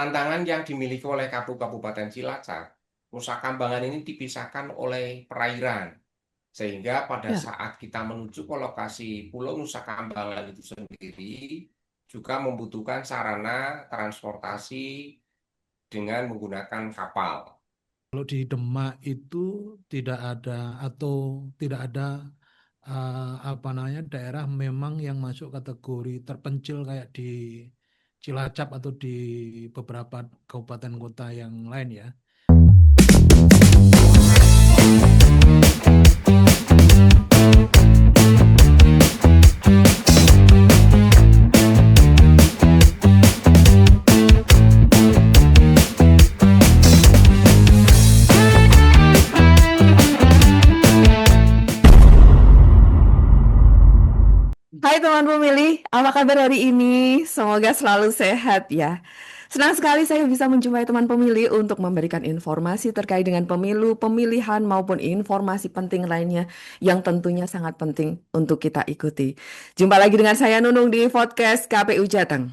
tantangan yang dimiliki oleh KPU Kabupaten Cilacap, Nusa Kambangan ini dipisahkan oleh perairan. Sehingga pada Ya, saat kita menuju ke lokasi Pulau Nusa Kambangan itu sendiri, juga membutuhkan sarana transportasi dengan menggunakan kapal. kalau di Demak itu tidak ada atau tidak ada apa namanya daerah memang yang masuk kategori terpencil kayak di Cilacap atau di beberapa kabupaten kota yang lain ya. Hai teman pemilih, apa kabar hari ini? Semoga selalu sehat ya. Senang sekali saya bisa menjumpai teman pemilih untuk memberikan informasi terkait dengan pemilu, pemilihan maupun informasi penting lainnya yang tentunya sangat penting untuk kita ikuti. Jumpa lagi dengan saya Nunung di podcast KPU Jateng.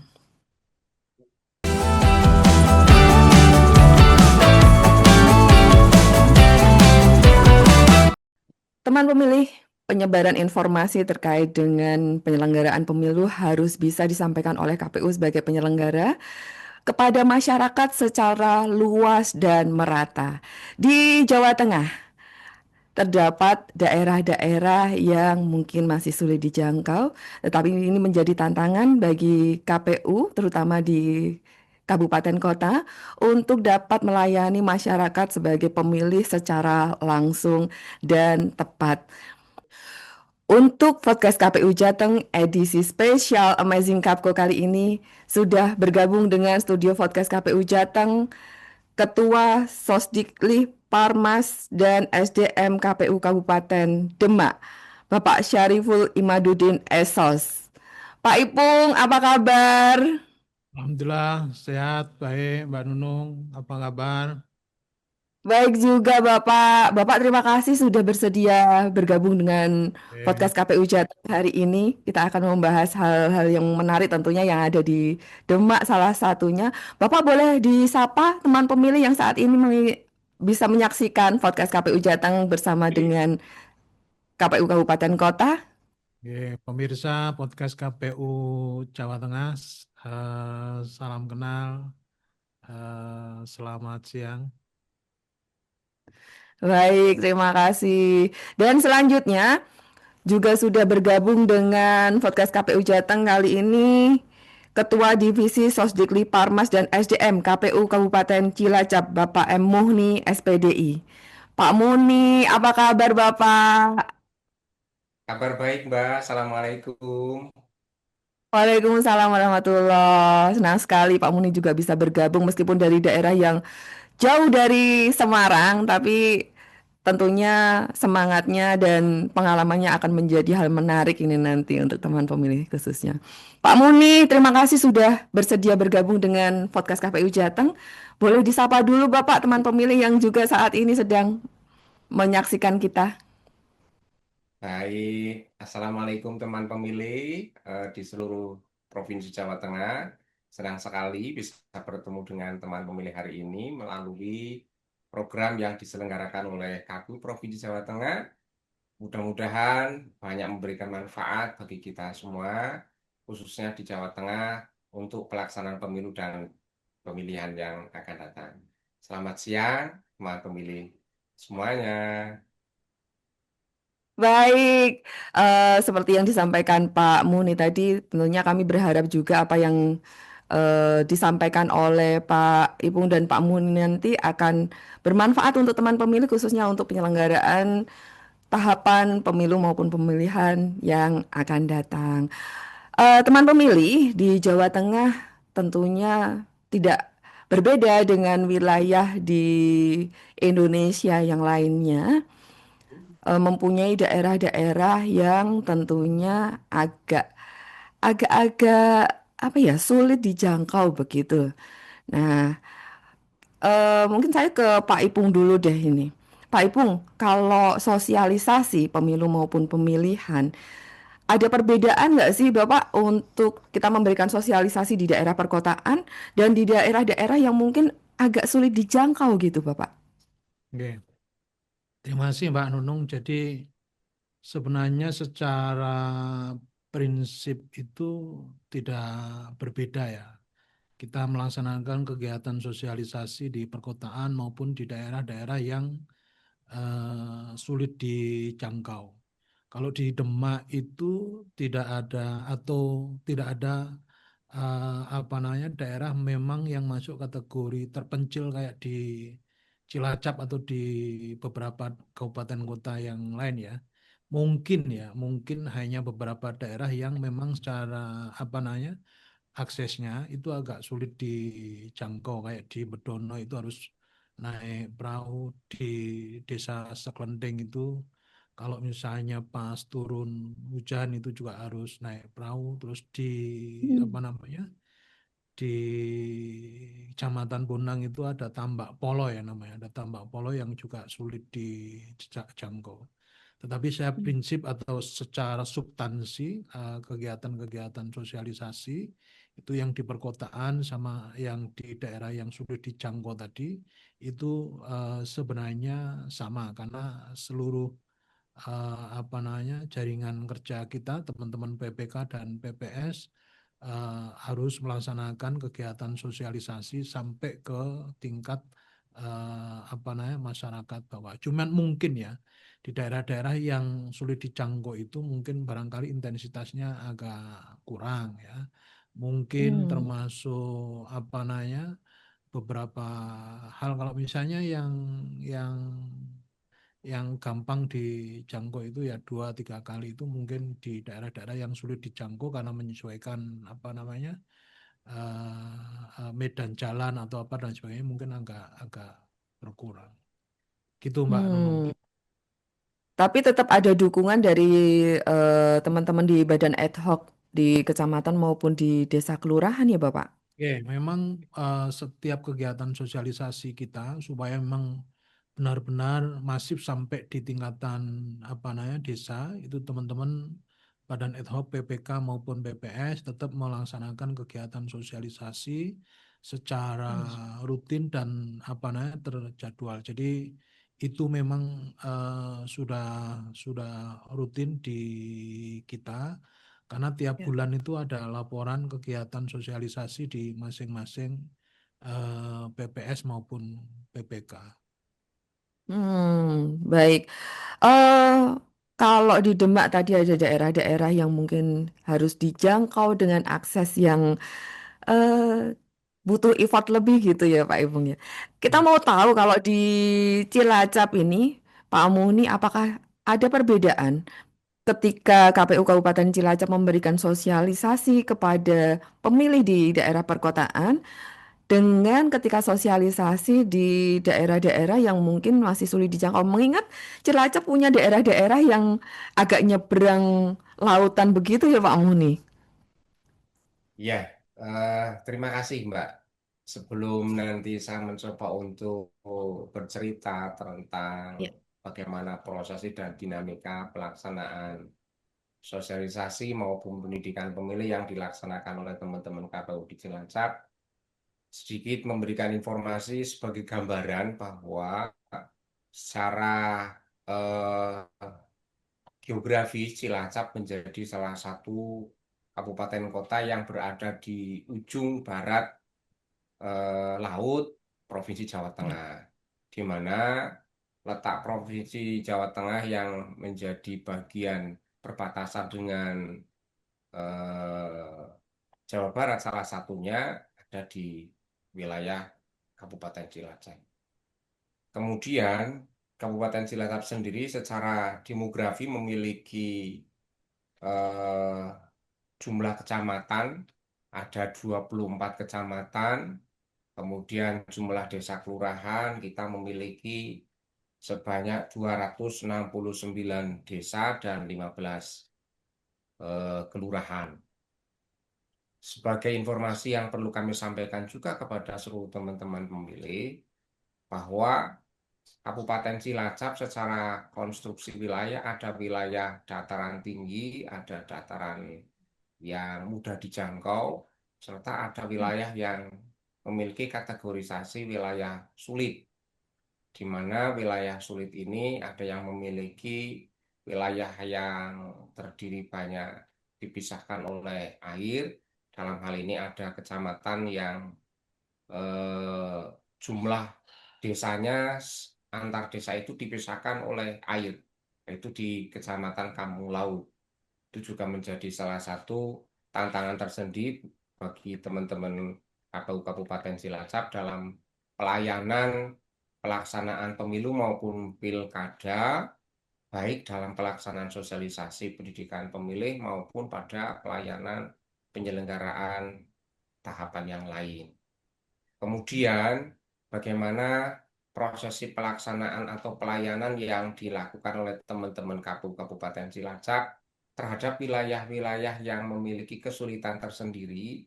Teman pemilih, penyebaran informasi terkait dengan penyelenggaraan pemilu harus bisa disampaikan oleh KPU sebagai penyelenggara kepada masyarakat secara luas dan merata. Di Jawa Tengah, terdapat daerah-daerah yang mungkin masih sulit dijangkau, tetapi ini menjadi tantangan bagi KPU, terutama di kabupaten kota, untuk dapat melayani masyarakat sebagai pemilih secara langsung dan tepat. Untuk podcast KPU Jateng edisi spesial Amazing Kapko kali ini sudah bergabung dengan studio podcast KPU Jateng Ketua Sosdikli Parmas dan SDM KPU Kabupaten Demak, Bapak Syariful Imaduddin Esos. Pak Ipung, apa kabar? Alhamdulillah sehat, baik Mbak Nunung, apa kabar? Baik juga Bapak. Bapak terima kasih sudah bersedia bergabung dengan Oke. podcast KPU Jateng hari ini. Kita akan membahas hal-hal yang menarik tentunya yang ada di Demak salah satunya. Bapak boleh disapa teman pemilih yang saat ini bisa menyaksikan podcast KPU Jateng bersama dengan KPU Kabupaten Kota. Oke, pemirsa podcast KPU Jawa Tengah, salam kenal, selamat siang. Baik, terima kasih. Dan selanjutnya juga sudah bergabung dengan podcast KPU Jateng kali ini Ketua Divisi Sosdikli Parmas dan SDM KPU Kabupaten Cilacap Bapak M. Muhni SPDI. Pak Muni, apa kabar Bapak? Kabar baik, Mbak. Assalamualaikum. Waalaikumsalam warahmatullah. Senang sekali Pak Muni juga bisa bergabung meskipun dari daerah yang jauh dari Semarang, tapi tentunya semangatnya dan pengalamannya akan menjadi hal menarik ini nanti untuk teman pemilih khususnya. Pak Muni, terima kasih sudah bersedia bergabung dengan podcast KPU Jateng. Boleh disapa dulu Bapak teman pemilih yang juga saat ini sedang menyaksikan kita. Baik, Assalamualaikum teman pemilih di seluruh Provinsi Jawa Tengah. Senang sekali bisa bertemu dengan teman pemilih hari ini melalui program yang diselenggarakan oleh KPU Provinsi Jawa Tengah. Mudah-mudahan banyak memberikan manfaat bagi kita semua, khususnya di Jawa Tengah untuk pelaksanaan pemilu dan pemilihan yang akan datang. Selamat siang, teman pemilih semuanya. Baik, seperti yang disampaikan Pak Muni tadi, tentunya kami berharap juga apa yang disampaikan oleh Pak Ipung dan Pak Muni nanti akan bermanfaat untuk teman pemilih, khususnya untuk penyelenggaraan tahapan pemilu maupun pemilihan yang akan datang. Teman pemilih di Jawa Tengah tentunya tidak berbeda dengan wilayah di Indonesia yang lainnya, mempunyai daerah-daerah yang tentunya agak-agak apa ya sulit dijangkau begitu. Nah, mungkin saya ke Pak Ipung dulu deh ini. Pak Ipung, kalau sosialisasi pemilu maupun pemilihan ada perbedaan nggak sih Bapak untuk kita memberikan sosialisasi di daerah perkotaan dan di daerah-daerah yang mungkin agak sulit dijangkau gitu Bapak? Oke. Terima kasih Mbak Nunung. Jadi sebenarnya secara prinsip itu tidak berbeda ya. Kita melaksanakan kegiatan sosialisasi di perkotaan maupun di daerah-daerah yang sulit dijangkau. Kalau di Demak itu tidak ada atau tidak ada apa namanya daerah memang yang masuk kategori terpencil kayak di Cilacap atau di beberapa kabupaten kota yang lain ya. Mungkin hanya beberapa daerah yang memang secara apa namanya aksesnya itu agak sulit dijangkau kayak di Bedono itu harus naik perahu di desa Seklending itu kalau misalnya pas turun hujan itu juga harus naik perahu terus di Hmm. apa namanya di Kecamatan Bonang itu ada tambak polo ya namanya ada tambak polo yang juga sulit dijangkau. Tetapi saya prinsip atau secara substansi kegiatan-kegiatan sosialisasi itu yang di perkotaan sama yang di daerah yang sulit dijangkau tadi itu sebenarnya sama karena seluruh apa namanya jaringan kerja kita teman-teman PPK dan PPS harus melaksanakan kegiatan sosialisasi sampai ke tingkat apa namanya masyarakat bawah. Cuman mungkin ya di daerah-daerah yang sulit dijangkau itu mungkin barangkali intensitasnya agak kurang ya. Mungkin Hmm. termasuk apa namanya beberapa hal kalau misalnya yang gampang dijangkau itu ya 2-3 kali itu mungkin di daerah-daerah yang sulit dijangkau karena menyesuaikan apa namanya medan jalan atau apa dan sebagainya mungkin agak agak berkurang. Gitu Mbak Nunung. Hmm. Tapi tetap ada dukungan dari teman-teman di badan ad hoc di kecamatan maupun di desa kelurahan ya Bapak? Oke, memang setiap kegiatan sosialisasi kita supaya memang benar-benar masif sampai di tingkatan apa namanya desa itu teman-teman Badan Ad Hoc PPK maupun BPS tetap melaksanakan kegiatan sosialisasi secara rutin dan apa namanya terjadwal. Jadi itu memang sudah rutin di kita karena tiap Ya. bulan itu ada laporan kegiatan sosialisasi di masing-masing PPS maupun PPK. Baik. eh Kalau di Demak tadi ada daerah-daerah yang mungkin harus dijangkau dengan akses yang eh, butuh effort lebih gitu ya Pak Ibung ya. Kita Ya. mau tahu kalau di Cilacap ini, Pak Muni, apakah ada perbedaan ketika KPU Kabupaten Cilacap memberikan sosialisasi kepada pemilih di daerah perkotaan dengan ketika sosialisasi di daerah-daerah yang mungkin masih sulit dijangkau. Mengingat Cilacap punya daerah-daerah yang agak nyebrang lautan begitu ya Pak Muni. Ya, terima kasih Mbak. Sebelum nanti saya mencoba untuk bercerita tentang Ya. bagaimana proses dan dinamika pelaksanaan sosialisasi maupun pendidikan pemilih yang dilaksanakan oleh teman-teman KPU di Cilacap, sedikit memberikan informasi sebagai gambaran bahwa secara eh, geografis Cilacap menjadi salah satu kabupaten kota yang berada di ujung barat laut Provinsi Jawa Ya. Tengah, di mana letak Provinsi Jawa Tengah yang menjadi bagian perbatasan dengan eh, Jawa Barat salah satunya ada di wilayah Kabupaten Cilacap. Kemudian Kabupaten Cilacap sendiri secara demografi memiliki eh, jumlah kecamatan, ada 24 kecamatan, kemudian jumlah desa kelurahan kita memiliki sebanyak 269 desa dan 15 kelurahan. Sebagai informasi yang perlu kami sampaikan juga kepada seluruh teman-teman pemilih, bahwa Kabupaten Cilacap secara konstruksi wilayah ada wilayah dataran tinggi, ada dataran yang mudah dijangkau, serta ada wilayah yang memiliki kategorisasi wilayah sulit, di mana wilayah sulit ini ada yang memiliki wilayah yang terdiri banyak dipisahkan oleh air. Dalam hal ini ada kecamatan yang jumlah desanya antar desa itu dipisahkan oleh air, yaitu di Kecamatan Kampung Laut. Itu juga menjadi salah satu tantangan tersendiri bagi teman-teman KPU Kabupaten Cilacap dalam pelayanan pelaksanaan pemilu maupun pilkada, baik dalam pelaksanaan sosialisasi pendidikan pemilih maupun pada pelayanan penyelenggaraan tahapan yang lain. Kemudian, bagaimana prosesi pelaksanaan atau pelayanan yang dilakukan oleh teman-teman KPU Kabupaten Cilacap terhadap wilayah-wilayah yang memiliki kesulitan tersendiri.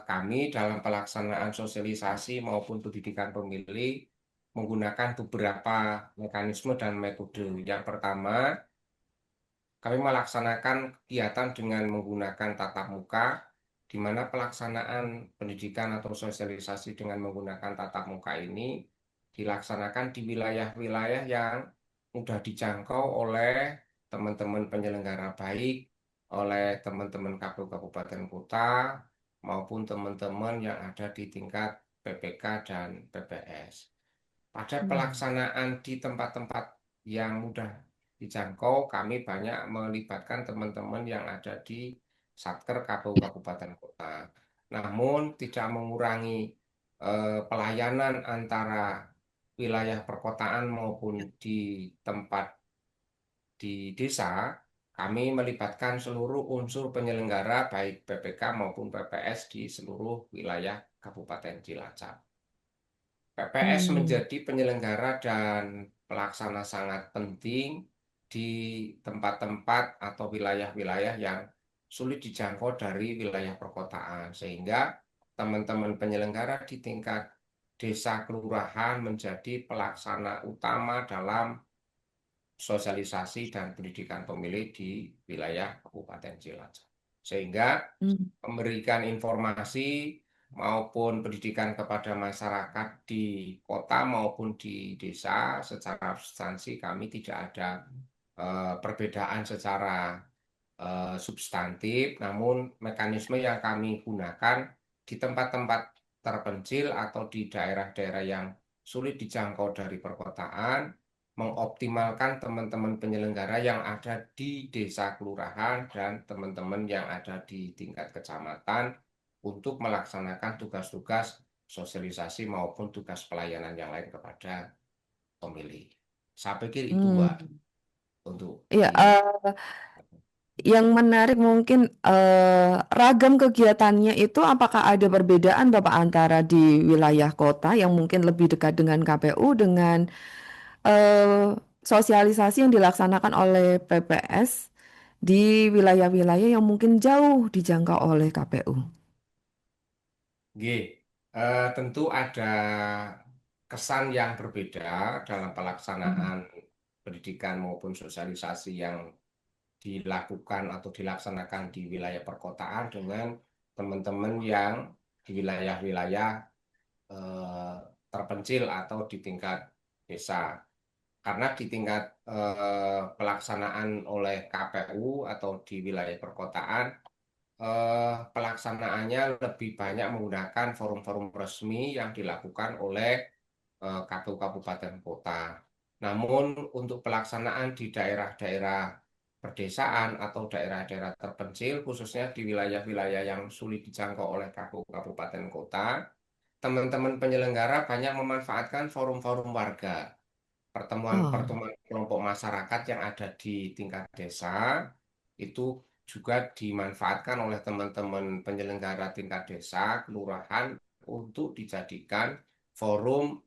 Kami dalam pelaksanaan sosialisasi maupun pendidikan pemilih menggunakan beberapa mekanisme dan metode. Yang pertama, kami melaksanakan kegiatan dengan menggunakan tatap muka, di mana pelaksanaan pendidikan atau sosialisasi dengan menggunakan tatap muka ini dilaksanakan di wilayah-wilayah yang mudah dijangkau oleh teman-teman penyelenggara, baik oleh teman-teman KPU Kabupaten Kota maupun teman-teman yang ada di tingkat PPK dan PPS. Pada pelaksanaan di tempat-tempat yang mudah dijangkau, kami banyak melibatkan teman-teman yang ada di Satker KPU Kabupaten Kota. Namun tidak mengurangi pelayanan antara wilayah perkotaan maupun di tempat di desa. Kami melibatkan seluruh unsur penyelenggara baik PPK maupun PPS di seluruh wilayah Kabupaten Cilacap. PPS menjadi penyelenggara dan pelaksana sangat penting di tempat-tempat atau wilayah-wilayah yang sulit dijangkau dari wilayah perkotaan, sehingga teman-teman penyelenggara di tingkat desa kelurahan menjadi pelaksana utama dalam sosialisasi dan pendidikan pemilih di wilayah Kabupaten Cilacap. Sehingga memberikan informasi maupun pendidikan kepada masyarakat di kota maupun di desa secara substansi kami tidak ada perbedaan secara substantif, namun mekanisme yang kami gunakan di tempat-tempat terpencil atau di daerah-daerah yang sulit dijangkau dari perkotaan, mengoptimalkan teman-teman penyelenggara yang ada di desa kelurahan dan teman-teman yang ada di tingkat kecamatan untuk melaksanakan tugas-tugas sosialisasi maupun tugas pelayanan yang lain kepada pemilih. Saya pikir itu, Mbak, untuk Ya, yang menarik mungkin ragam kegiatannya itu apakah ada perbedaan Bapak antara di wilayah kota yang mungkin lebih dekat dengan KPU dengan sosialisasi yang dilaksanakan oleh PPS di wilayah-wilayah yang mungkin jauh dijangkau oleh KPU? G. Tentu ada kesan yang berbeda dalam pelaksanaan pendidikan maupun sosialisasi yang dilakukan atau dilaksanakan di wilayah perkotaan dengan teman-teman yang di wilayah-wilayah terpencil atau di tingkat desa. Karena di tingkat pelaksanaan oleh KPU atau di wilayah perkotaan, pelaksanaannya lebih banyak menggunakan forum-forum resmi yang dilakukan oleh KPU Kabupaten Kota. Namun untuk pelaksanaan di daerah-daerah perdesaan atau daerah-daerah terpencil, khususnya di wilayah-wilayah yang sulit dijangkau oleh KPU Kabupaten Kota, teman-teman penyelenggara banyak memanfaatkan forum-forum warga, pertemuan-pertemuan kelompok masyarakat yang ada di tingkat desa, itu juga dimanfaatkan oleh teman-teman penyelenggara tingkat desa, kelurahan untuk dijadikan forum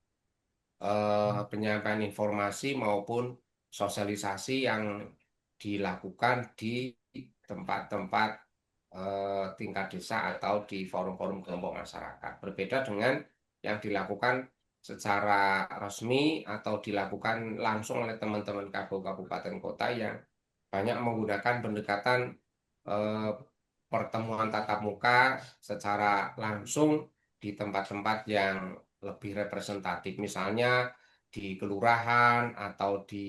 penyampaian informasi maupun sosialisasi yang dilakukan di tempat-tempat tingkat desa atau di forum-forum kelompok masyarakat. Berbeda dengan yang dilakukan secara resmi atau dilakukan langsung oleh teman-teman KPU kabupaten kota yang banyak menggunakan pendekatan eh, pertemuan tatap muka secara langsung di tempat-tempat yang lebih representatif, misalnya di kelurahan atau di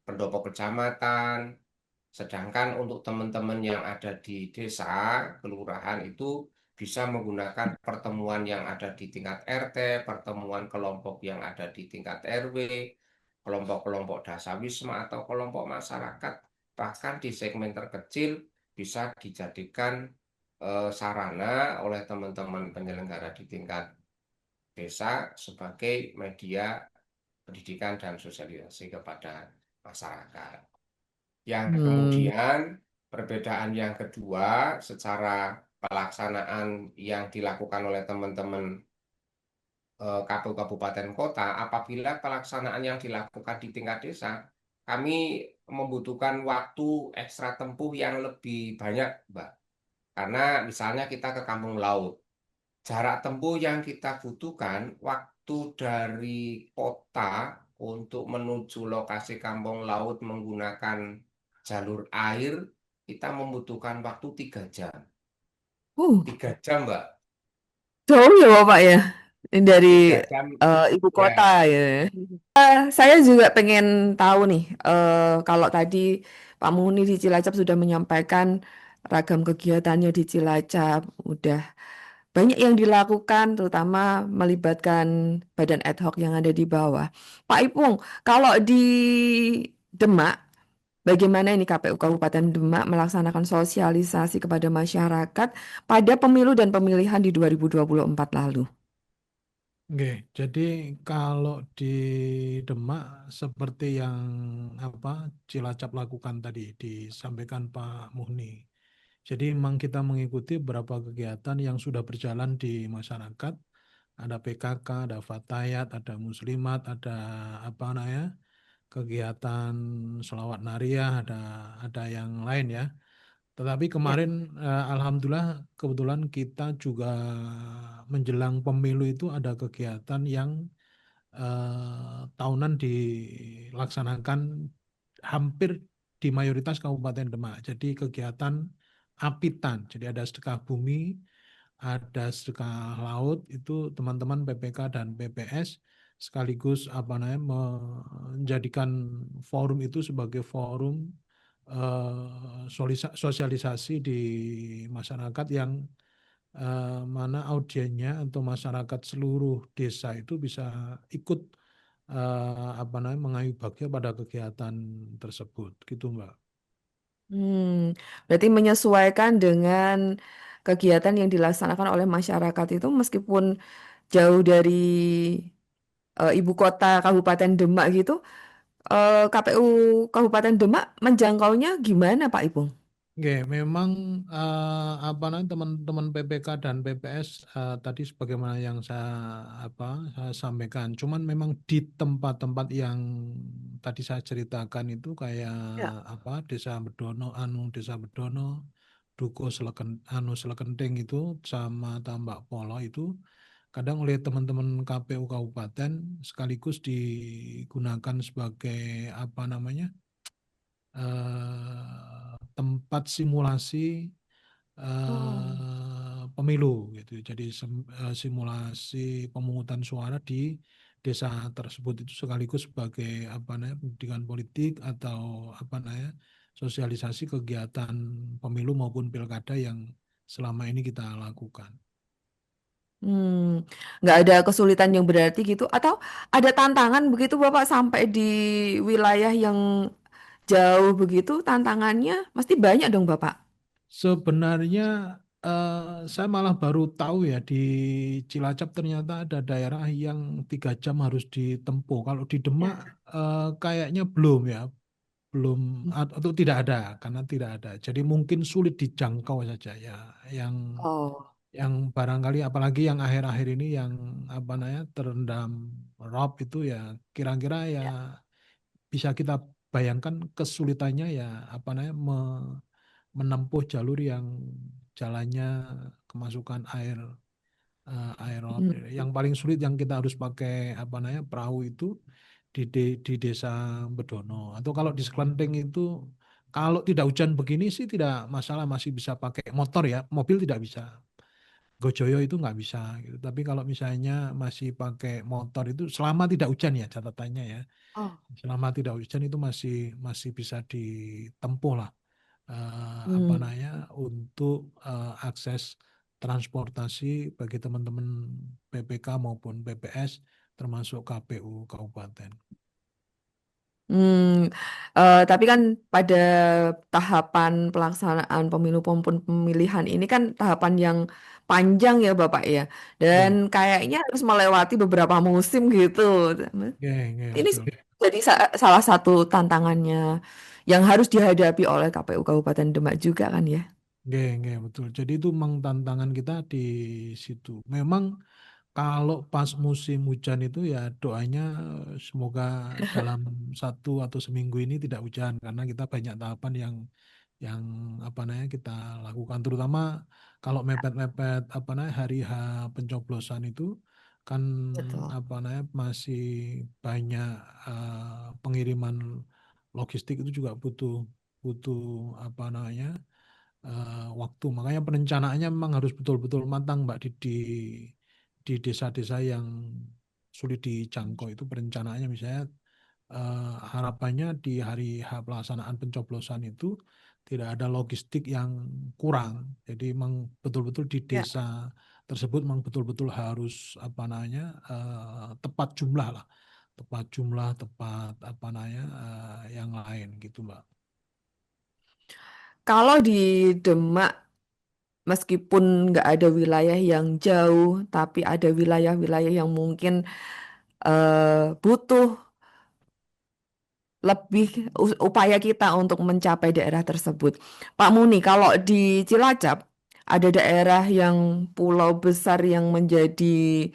pendopo kecamatan. Sedangkan untuk teman-teman yang ada di desa, kelurahan itu bisa menggunakan pertemuan yang ada di tingkat RT, pertemuan kelompok yang ada di tingkat RW, kelompok-kelompok dasawisma atau kelompok masyarakat, bahkan di segmen terkecil bisa dijadikan sarana oleh teman-teman penyelenggara di tingkat desa sebagai media pendidikan dan sosialisasi kepada masyarakat. Yang Hmm. kemudian perbedaan yang kedua secara pelaksanaan yang dilakukan oleh teman-teman KPU kabupaten kota, apabila pelaksanaan yang dilakukan di tingkat desa, kami membutuhkan waktu ekstra tempuh yang lebih banyak, Mbak. Karena misalnya kita ke Kampung Laut, jarak tempuh yang kita butuhkan, waktu dari kota untuk menuju lokasi Kampung Laut menggunakan jalur air, kita membutuhkan waktu 3 jam. Uh, 3 jam, Mbak. Jauh ya Bapak ya, ini dari 3 jam, ibu kota ya. ya. Saya juga pengen tahu nih, kalau tadi Pak Muni di Cilacap sudah menyampaikan ragam kegiatannya di Cilacap, udah banyak yang dilakukan, terutama melibatkan badan ad hoc yang ada di bawah. Pak Ipung, kalau di Demak, bagaimana ini KPU Kabupaten Demak melaksanakan sosialisasi kepada masyarakat pada pemilu dan pemilihan di 2024 lalu? Oke, jadi kalau di Demak seperti yang apa Cilacap lakukan tadi disampaikan Pak Muhni. Jadi memang kita mengikuti beberapa kegiatan yang sudah berjalan di masyarakat. Ada PKK, ada Fatayat, ada Muslimat, ada apa namanya kegiatan sholawat Nariyah, ada yang lain ya. Tetapi Ya. kemarin alhamdulillah kebetulan kita juga menjelang pemilu itu ada kegiatan yang tahunan dilaksanakan hampir di mayoritas Kabupaten Demak. Jadi kegiatan apitan, jadi ada sedekah bumi, ada sedekah laut, itu teman-teman PPK dan PPS sekaligus apa namanya menjadikan forum itu sebagai forum sosialisasi di masyarakat yang mana audiennya atau masyarakat seluruh desa itu bisa ikut apa namanya mengambil bagian pada kegiatan tersebut gitu Mbak. Berarti menyesuaikan dengan kegiatan yang dilaksanakan oleh masyarakat itu meskipun jauh dari ibu kota Kabupaten Demak gitu, KPU Kabupaten Demak menjangkaunya gimana Pak Ipung? Oke, memang apa namanya teman-teman PPK dan PPS tadi sebagaimana yang saya sampaikan, cuman memang di tempat-tempat yang tadi saya ceritakan itu kayak Ya. apa Desa Bedono, Duko Selekenting itu sama Tambak Polo itu kadang oleh teman-teman KPU kabupaten sekaligus digunakan sebagai apa namanya tempat simulasi Oh. pemilu gitu. Jadi simulasi pemungutan suara di desa tersebut itu sekaligus sebagai apa namanya pendidikan politik atau apa namanya sosialisasi kegiatan pemilu maupun pilkada yang selama ini kita lakukan. Nggak ada kesulitan yang berarti gitu, atau ada tantangan begitu Bapak sampai di wilayah yang jauh begitu, tantangannya mesti banyak dong Bapak. Sebenarnya saya malah baru tahu ya di Cilacap ternyata ada daerah yang 3 jam harus ditempuh. Kalau di Demak Ya. kayaknya belum ya, belum atau tidak ada karena tidak ada. Jadi mungkin sulit dijangkau saja ya. Yang Oh, yang barangkali apalagi yang akhir-akhir ini yang apa namanya terendam rob itu ya kira-kira ya ya. bisa kita bayangkan kesulitannya ya apa namanya menempuh jalur yang jalannya kemasukan air aerot. Hmm. Yang paling sulit yang kita harus pakai apa namanya perahu itu di desa Bedono. Atau kalau di Seklenting itu kalau tidak hujan begini sih tidak masalah, masih bisa pakai motor ya, mobil tidak bisa. Gojoyo itu nggak bisa gitu. Tapi kalau misalnya masih pakai motor itu selama tidak hujan ya catatannya ya. Oh. Selama tidak hujan itu masih masih bisa ditempuh lah apa Hmm. namanya untuk akses transportasi bagi teman-teman PPK maupun PPS termasuk KPU kabupaten. Hmm, tapi kan pada tahapan pelaksanaan pemilu maupun pemilihan ini kan tahapan yang panjang ya Bapak ya, dan Oke, kayaknya harus melewati beberapa musim gitu. oke, Ini betul. jadi salah satu tantangannya yang harus dihadapi oleh KPU Kabupaten Demak juga kan ya. Oke, betul. Jadi itu memang tantangan kita di situ. Memang kalau pas musim hujan itu ya doanya semoga dalam 1 atau seminggu ini tidak hujan karena kita banyak tahapan yang apa namanya kita lakukan terutama kalau mepet-mepet apa namanya hari H pencoblosan itu kan Betul. apa namanya masih banyak pengiriman logistik itu juga butuh butuh apa namanya waktu. Makanya perencanaannya memang harus betul-betul matang, Mbak, di desa-desa yang sulit dijangkau itu perencanaannya misalnya harapannya di hari H pelaksanaan pencoblosan itu tidak ada logistik yang kurang. Jadi memang betul-betul di Ya. desa tersebut memang betul-betul harus apa namanya tepat jumlah lah, tepat jumlah, tepat apa namanya yang lain gitu, Mbak. Kalau di Demak, meskipun nggak ada wilayah yang jauh, tapi ada wilayah-wilayah yang mungkin butuh lebih upaya kita untuk mencapai daerah tersebut. Pak Muni, kalau di Cilacap ada daerah yang pulau besar yang menjadi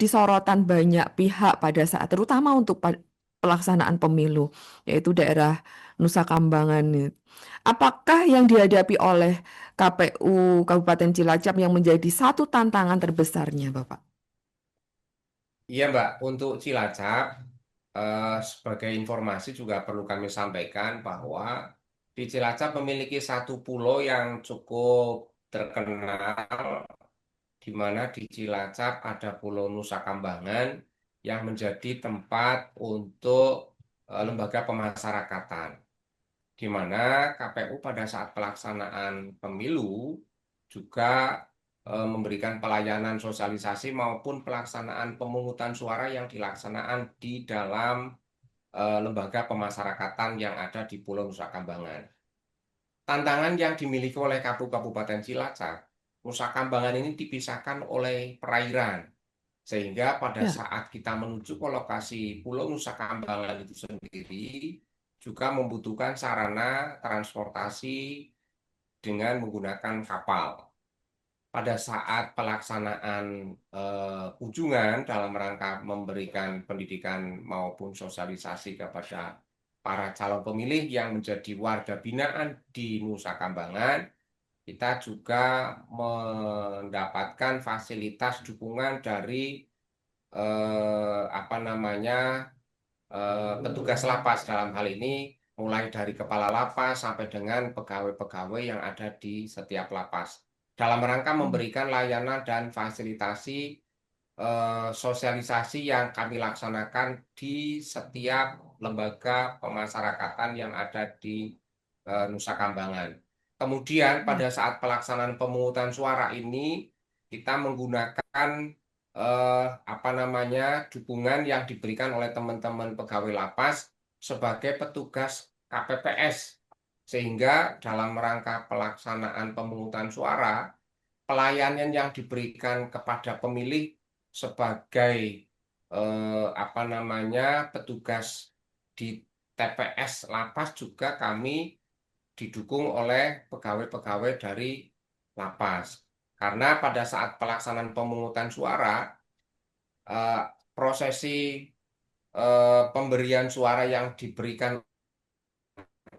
sorotan banyak pihak pada saat terutama untuk pelaksanaan pemilu, yaitu daerah Nusa Kambangan. Apakah yang dihadapi oleh KPU Kabupaten Cilacap yang menjadi satu tantangan terbesarnya, Bapak? Iya, Mbak, untuk Cilacap, sebagai informasi juga perlu kami sampaikan bahwa di Cilacap memiliki satu pulau yang cukup terkenal, di mana di Cilacap ada Pulau Nusa Kambangan yang menjadi tempat untuk lembaga pemasyarakatan, di mana KPU pada saat pelaksanaan pemilu juga memberikan pelayanan sosialisasi maupun pelaksanaan pemungutan suara yang dilaksanakan di dalam lembaga pemasyarakatan yang ada di Pulau Nusa Kambangan. Tantangan yang dimiliki oleh Kabupaten Cilacap, Nusa Kambangan ini dipisahkan oleh perairan, sehingga pada Ya. saat kita menuju ke lokasi Pulau Nusa Kambangan itu sendiri juga membutuhkan sarana transportasi dengan menggunakan kapal. Pada saat pelaksanaan kunjungan dalam rangka memberikan pendidikan maupun sosialisasi kepada para calon pemilih yang menjadi warga binaan di Nusa Kambangan, kita juga mendapatkan fasilitas dukungan dari apa namanya petugas lapas dalam hal ini, mulai dari kepala lapas sampai dengan pegawai-pegawai yang ada di setiap lapas, dalam rangka Hmm. memberikan layanan dan fasilitasi sosialisasi yang kami laksanakan di setiap lembaga pemasyarakatan yang ada di Nusa Kambangan. Kemudian pada saat pelaksanaan pemungutan suara ini kita menggunakan apa namanya dukungan yang diberikan oleh teman-teman pegawai lapas sebagai petugas KPPS, sehingga dalam rangka pelaksanaan pemungutan suara pelayanan yang diberikan kepada pemilih sebagai apa namanya petugas di TPS lapas juga kami didukung oleh pegawai-pegawai dari lapas. Karena pada saat pelaksanaan pemungutan suara, eh, prosesi pemberian suara yang diberikan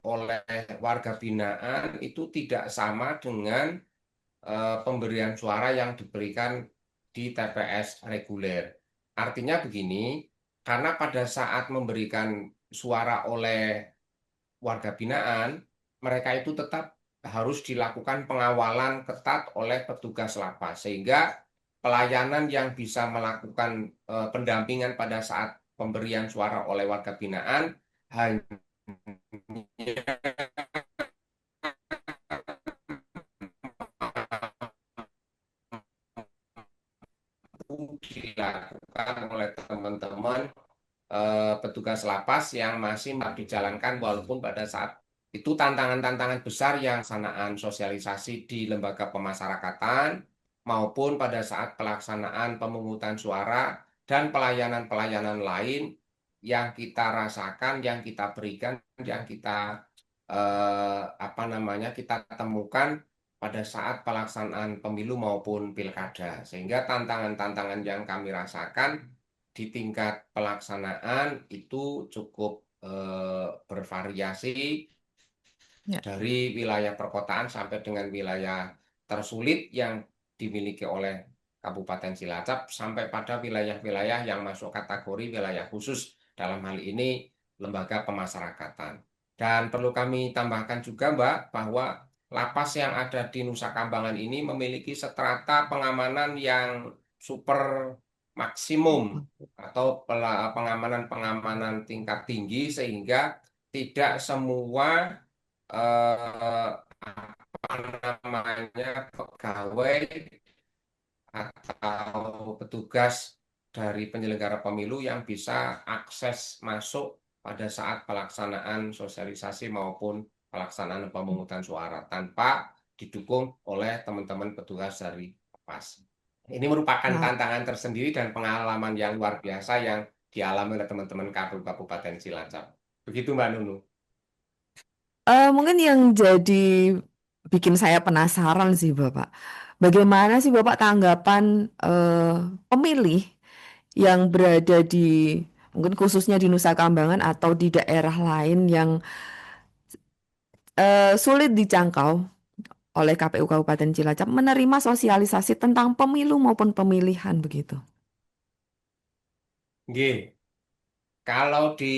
oleh warga binaan itu tidak sama dengan pemberian suara yang diberikan di TPS reguler. Artinya begini, karena pada saat memberikan suara oleh warga binaan, mereka itu tetap harus dilakukan pengawalan ketat oleh petugas lapas, sehingga pelayanan yang bisa melakukan pendampingan pada saat pemberian suara oleh warga binaan hanya dilakukan oleh teman-teman petugas lapas yang masih dijalankan, walaupun pada saat itu tantangan-tantangan besar yang pelaksanaan sosialisasi di lembaga pemasyarakatan maupun pada saat pelaksanaan pemungutan suara dan pelayanan-pelayanan lain yang kita rasakan, yang kita berikan, yang kita kita temukan pada saat pelaksanaan pemilu maupun pilkada. Sehingga tantangan-tantangan yang kami rasakan di tingkat pelaksanaan itu cukup bervariasi Ya. dari wilayah perkotaan sampai dengan wilayah tersulit yang dimiliki oleh Kabupaten Cilacap sampai pada wilayah-wilayah yang masuk kategori wilayah khusus, dalam hal ini lembaga pemasyarakatan. Dan perlu kami tambahkan juga, Mbak, bahwa lapas yang ada di Nusa Kambangan ini memiliki strata pengamanan yang super maksimum atau pengamanan tingkat tinggi, sehingga tidak semua pegawai atau petugas dari penyelenggara pemilu yang bisa akses masuk pada saat pelaksanaan sosialisasi maupun pelaksanaan pemungutan suara tanpa didukung oleh teman-teman petugas dari lapas. Ini merupakan Nah, tantangan tersendiri dan pengalaman yang luar biasa yang dialami oleh teman-teman Kabupaten Cilacap. Begitu, Mbak Nunu. mungkin yang jadi bikin saya penasaran sih Bapak, bagaimana sih Bapak tanggapan pemilih yang berada di mungkin khususnya di Nusa Kambangan atau di daerah lain yang sulit dijangkau oleh KPU Kabupaten Cilacap menerima sosialisasi tentang pemilu maupun pemilihan begitu. Nggih. Kalau di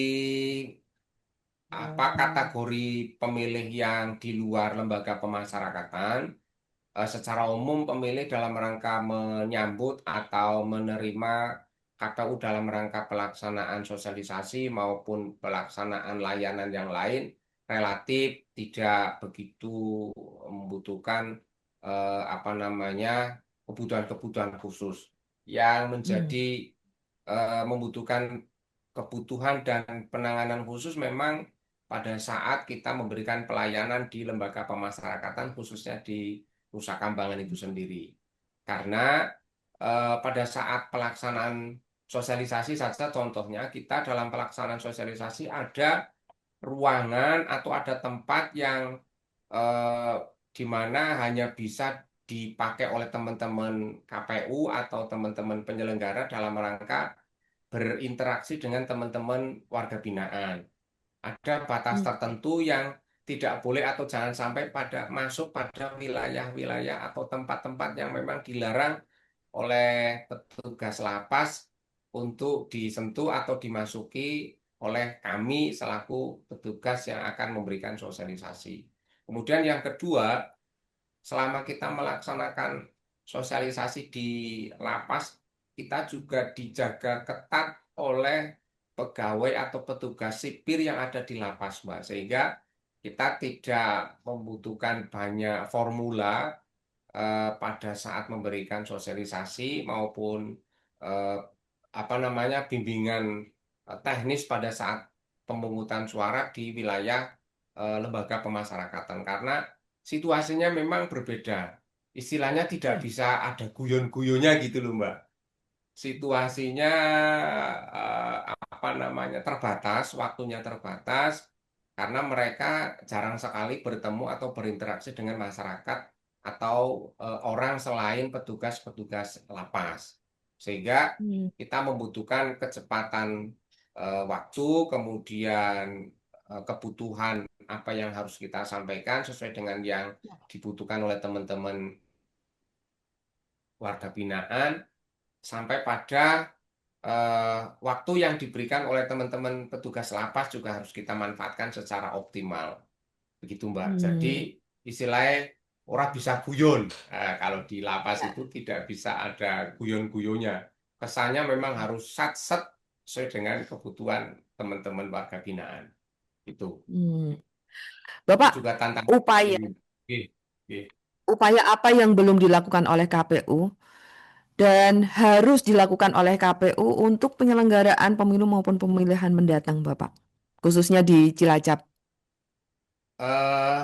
kategori pemilih yang di luar lembaga pemasyarakatan, secara umum pemilih dalam rangka menyambut atau menerima KPU dalam rangka pelaksanaan sosialisasi maupun pelaksanaan layanan yang lain relatif tidak begitu membutuhkan kebutuhan-kebutuhan khusus yang menjadi membutuhkan kebutuhan dan penanganan khusus memang pada saat kita memberikan pelayanan di lembaga pemasyarakatan, khususnya di Nusa Kambangan itu sendiri. Karena pada saat pelaksanaan sosialisasi saja, contohnya kita dalam pelaksanaan sosialisasi ada ruangan atau ada tempat yang eh, di mana hanya bisa dipakai oleh teman-teman KPU atau teman-teman penyelenggara dalam rangka berinteraksi dengan teman-teman warga binaan. Ada batas tertentu yang tidak boleh atau jangan sampai masuk pada wilayah-wilayah atau tempat-tempat yang memang dilarang oleh petugas lapas untuk disentuh atau dimasuki oleh kami selaku petugas yang akan memberikan sosialisasi. Kemudian yang kedua, selama kita melaksanakan sosialisasi di lapas, kita juga dijaga ketat oleh pegawai atau petugas sipir yang ada di lapas, Mbak. Sehingga kita tidak membutuhkan banyak formula pada saat memberikan sosialisasi maupun eh, bimbingan teknis pada saat pemungutan suara di wilayah lembaga pemasyarakatan, karena situasinya memang berbeda. Istilahnya tidak bisa ada guyon-guyonnya gitu loh, Mbak. Situasinya terbatas, waktunya terbatas karena mereka jarang sekali bertemu atau berinteraksi dengan masyarakat atau orang selain petugas-petugas lapas. Sehingga kita membutuhkan kecepatan waktu, kemudian kebutuhan apa yang harus kita sampaikan sesuai dengan yang dibutuhkan oleh teman-teman warga binaan sampai pada waktu yang diberikan oleh teman-teman petugas lapas juga harus kita manfaatkan secara optimal. Begitu Mbak. Jadi istilahnya orang bisa guyon. Kalau di lapas itu tidak bisa ada guyon-guyonnya. Kesannya memang harus sat-set sesuai dengan kebutuhan teman-teman warga binaan. Itu. Hmm. Itu Bapak, juga tantangan. upaya Oke, oke. upaya apa yang belum dilakukan oleh KPU dan harus dilakukan oleh KPU untuk penyelenggaraan pemilu maupun pemilihan mendatang, Bapak, khususnya di Cilacap? Eh,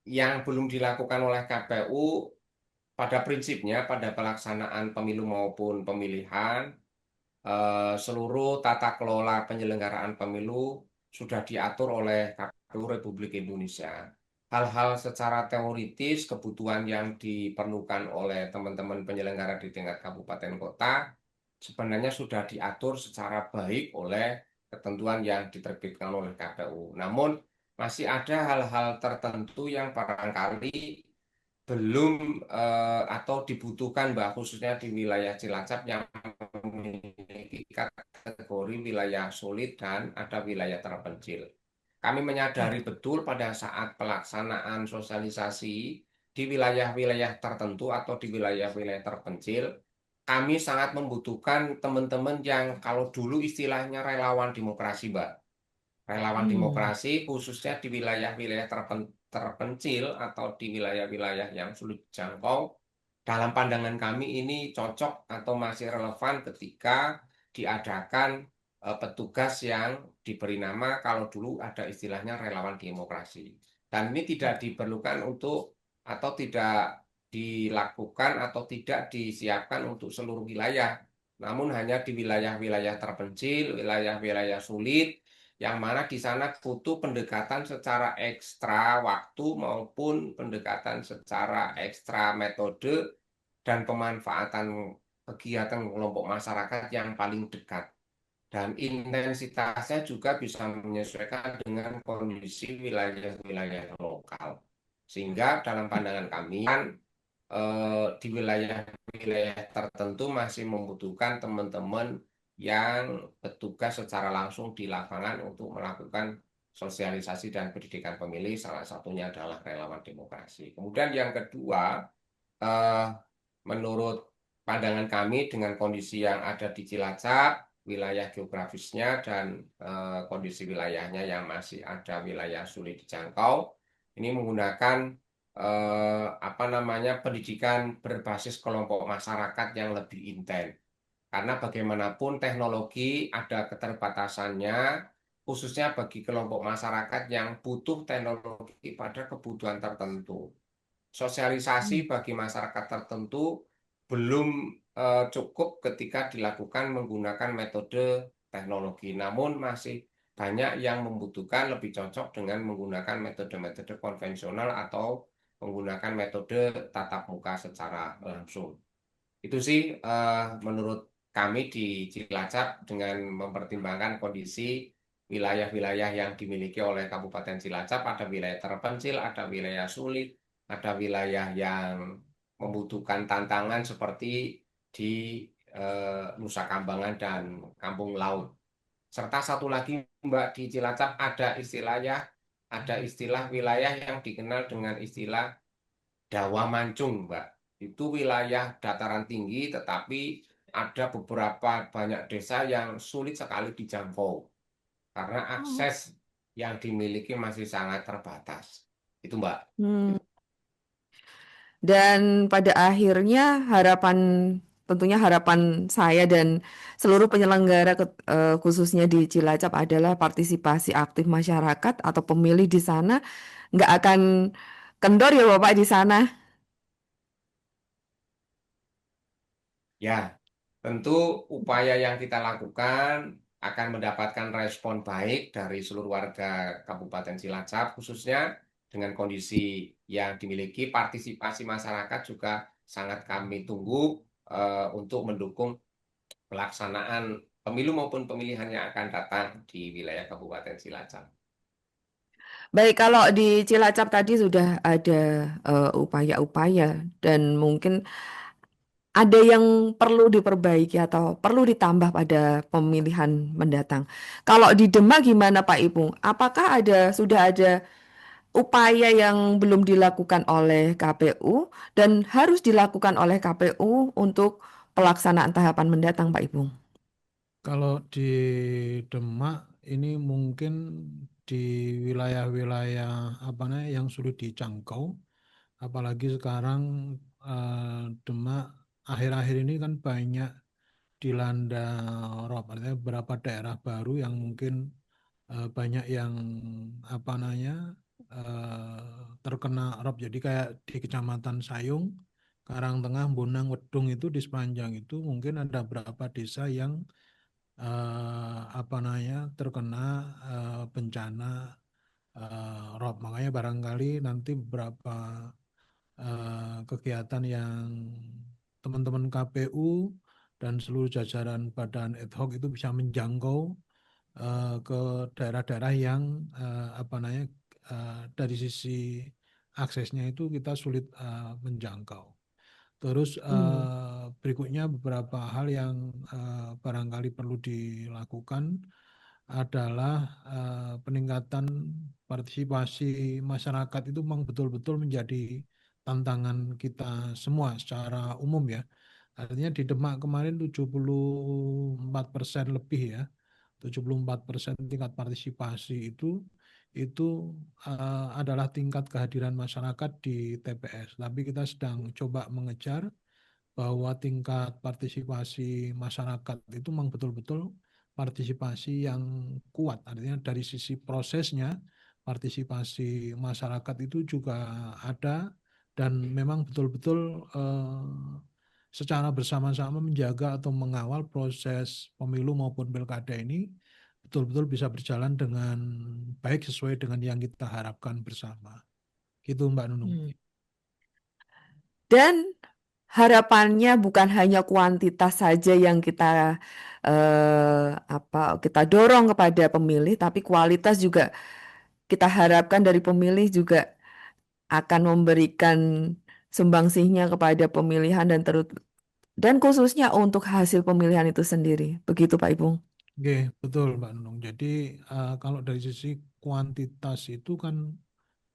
yang belum dilakukan oleh KPU pada prinsipnya pada pelaksanaan pemilu maupun pemilihan seluruh tata kelola penyelenggaraan pemilu sudah diatur oleh KPU Republik Indonesia. Hal-hal secara teoritis, kebutuhan yang diperlukan oleh teman-teman penyelenggara di tingkat kabupaten kota sebenarnya sudah diatur secara baik oleh ketentuan yang diterbitkan oleh KPU. Namun masih ada hal-hal tertentu yang barangkali belum atau dibutuhkan Mbak, khususnya di wilayah Cilacap yang memiliki kategori wilayah sulit dan ada wilayah terpencil. Kami menyadari betul pada saat pelaksanaan sosialisasi di wilayah-wilayah tertentu atau di wilayah-wilayah terpencil, kami sangat membutuhkan teman-teman yang kalau dulu istilahnya relawan demokrasi, Mbak. Relawan demokrasi khususnya di wilayah-wilayah terpencil atau di wilayah-wilayah yang sulit dijangkau. Dalam pandangan kami ini cocok atau masih relevan ketika diadakan petugas yang diberi nama kalau dulu ada istilahnya relawan demokrasi. Dan ini tidak diperlukan untuk atau tidak dilakukan atau tidak disiapkan untuk seluruh wilayah, namun hanya di wilayah-wilayah terpencil, wilayah-wilayah sulit, yang mana di sana butuh pendekatan secara ekstra waktu maupun pendekatan secara ekstra metode dan pemanfaatan kegiatan kelompok masyarakat yang paling dekat. Dan intensitasnya juga bisa menyesuaikan dengan kondisi wilayah-wilayah lokal. Sehingga dalam pandangan kami, di wilayah-wilayah tertentu masih membutuhkan teman-teman yang bertugas secara langsung di lapangan untuk melakukan sosialisasi dan pendidikan pemilih, salah satunya adalah relawan demokrasi. Kemudian yang kedua, eh, menurut pandangan kami dengan kondisi yang ada di Cilacap, wilayah geografisnya dan kondisi wilayahnya yang masih ada wilayah sulit dijangkau, ini menggunakan apa namanya pendidikan berbasis kelompok masyarakat yang lebih intens. Karena bagaimanapun teknologi ada keterbatasannya, khususnya bagi kelompok masyarakat yang butuh teknologi pada kebutuhan tertentu. Sosialisasi bagi masyarakat tertentu belum cukup ketika dilakukan menggunakan metode teknologi, namun masih banyak yang membutuhkan lebih cocok dengan menggunakan metode-metode konvensional atau menggunakan metode tatap muka secara langsung. Itu sih menurut kami di Cilacap dengan mempertimbangkan kondisi wilayah-wilayah yang dimiliki oleh Kabupaten Cilacap, ada wilayah terpencil, ada wilayah sulit, ada wilayah yang membutuhkan tantangan seperti di Nusa Kambangan dan Kampung Laut. Serta satu lagi Mbak, di Cilacap ada istilah wilayah yang dikenal dengan istilah Dawa Mancung, Mbak. Itu wilayah dataran tinggi tetapi ada beberapa banyak desa yang sulit sekali dijangkau karena akses yang dimiliki masih sangat terbatas. Itu Mbak. Dan pada akhirnya tentunya harapan saya dan seluruh penyelenggara khususnya di Cilacap adalah partisipasi aktif masyarakat atau pemilih di sana nggak akan kendor ya Bapak di sana. Ya, tentu upaya yang kita lakukan akan mendapatkan respon baik dari seluruh warga Kabupaten Cilacap, khususnya dengan kondisi yang dimiliki partisipasi masyarakat juga sangat kami tunggu untuk mendukung pelaksanaan pemilu maupun pemilihan yang akan datang di wilayah Kabupaten Cilacap. Baik, kalau di Cilacap tadi sudah ada upaya-upaya dan mungkin ada yang perlu diperbaiki atau perlu ditambah pada pemilihan mendatang. Kalau di Demak gimana Pak Ipung? Apakah sudah ada upaya yang belum dilakukan oleh KPU dan harus dilakukan oleh KPU untuk pelaksanaan tahapan mendatang, Pak Ipung? Kalau di Demak ini mungkin di wilayah-wilayah apa namanya yang sulit dijangkau, apalagi sekarang Demak akhir-akhir ini kan banyak dilanda rob, artinya beberapa daerah baru yang mungkin banyak yang apa namanya terkena rob. Jadi kayak di Kecamatan Sayung, Karangtengah, Bonang, Wedung itu di sepanjang itu mungkin ada beberapa desa yang apa namanya terkena bencana rob. Makanya barangkali nanti beberapa kegiatan yang teman-teman KPU dan seluruh jajaran badan ad hoc itu bisa menjangkau ke daerah-daerah yang apa namanya dari sisi aksesnya itu kita sulit menjangkau. Terus berikutnya beberapa hal yang barangkali perlu dilakukan adalah peningkatan partisipasi masyarakat itu memang betul-betul menjadi tantangan kita semua secara umum ya. Artinya di Demak kemarin 74% lebih ya, 74% tingkat partisipasi itu adalah tingkat kehadiran masyarakat di TPS. Tapi kita sedang coba mengejar bahwa tingkat partisipasi masyarakat itu memang betul-betul partisipasi yang kuat. Artinya dari sisi prosesnya, partisipasi masyarakat itu juga ada dan memang betul-betul secara bersama-sama menjaga atau mengawal proses pemilu maupun pilkada ini betul-betul bisa berjalan dengan baik sesuai dengan yang kita harapkan bersama. Gitu Mbak Nunung. Dan harapannya bukan hanya kuantitas saja yang kita dorong kepada pemilih, tapi kualitas juga kita harapkan dari pemilih juga akan memberikan sumbangsihnya kepada pemilihan dan khususnya untuk hasil pemilihan itu sendiri. Begitu Pak Ipung. Oke, betul Mbak Nunung. Jadi kalau dari sisi kuantitas itu kan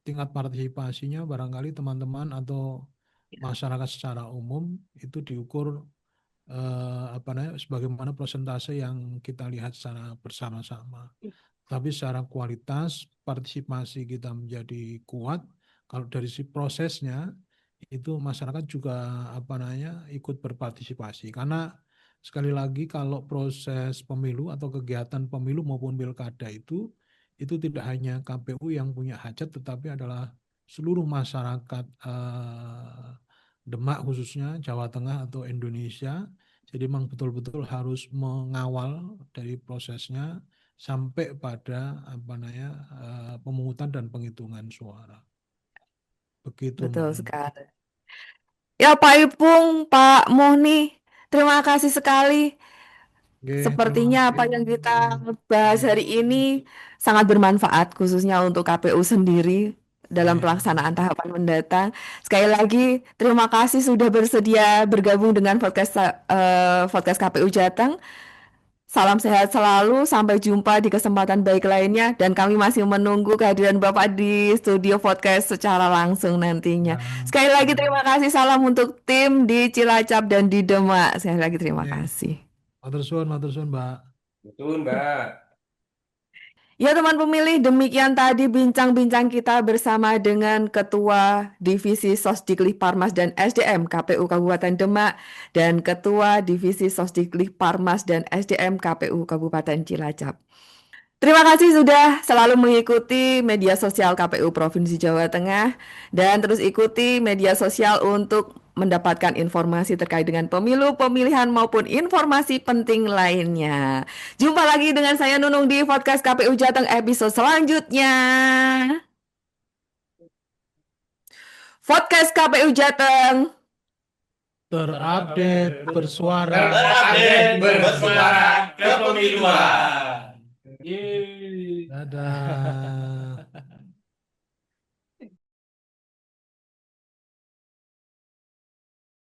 tingkat partisipasinya barangkali teman-teman atau masyarakat secara umum itu diukur apa namanya sebagaimana persentase yang kita lihat secara bersama-sama. Tapi secara kualitas partisipasi kita menjadi kuat. Kalau dari si prosesnya itu masyarakat juga apa namanya ikut berpartisipasi karena sekali lagi kalau proses pemilu atau kegiatan pemilu maupun pilkada itu tidak hanya KPU yang punya hajat tetapi adalah seluruh masyarakat Demak khususnya Jawa Tengah atau Indonesia. Jadi memang betul-betul harus mengawal dari prosesnya sampai pada apa namanya pemungutan dan penghitungan suara. Begitu Mbak Betul Nunung. sekali. Ya Pak Ipung, Pak Muhni, terima kasih sekali. Oke, terima Sepertinya kasih. apa yang kita bahas hari ini sangat bermanfaat, khususnya untuk KPU sendiri dalam Oke, pelaksanaan tahapan mendatang. Sekali lagi, terima kasih sudah bersedia bergabung dengan podcast KPU Jateng. Salam sehat selalu, sampai jumpa di kesempatan baik lainnya, dan kami masih menunggu kehadiran Bapak di studio podcast secara langsung nantinya. ya, Sekali lagi ya. terima kasih, salam untuk tim di Cilacap dan di Demak. Sekali lagi terima Oke, kasih. matur suwun Mbak. Betul, Mbak. Ya teman pemilih, demikian tadi bincang-bincang kita bersama dengan Ketua Divisi Sosdiklik Parmas dan SDM KPU Kabupaten Demak dan Ketua Divisi Sosdiklik Parmas dan SDM KPU Kabupaten Cilacap. Terima kasih sudah selalu mengikuti media sosial KPU Provinsi Jawa Tengah dan terus ikuti media sosial untuk mendapatkan informasi terkait dengan pemilu, pemilihan maupun informasi penting lainnya. Jumpa lagi dengan saya Nunung di podcast KPU Jateng episode selanjutnya. Podcast KPU Jateng. Terupdate, bersuara. Terupdate, bersuara kepemiluan. Dadah.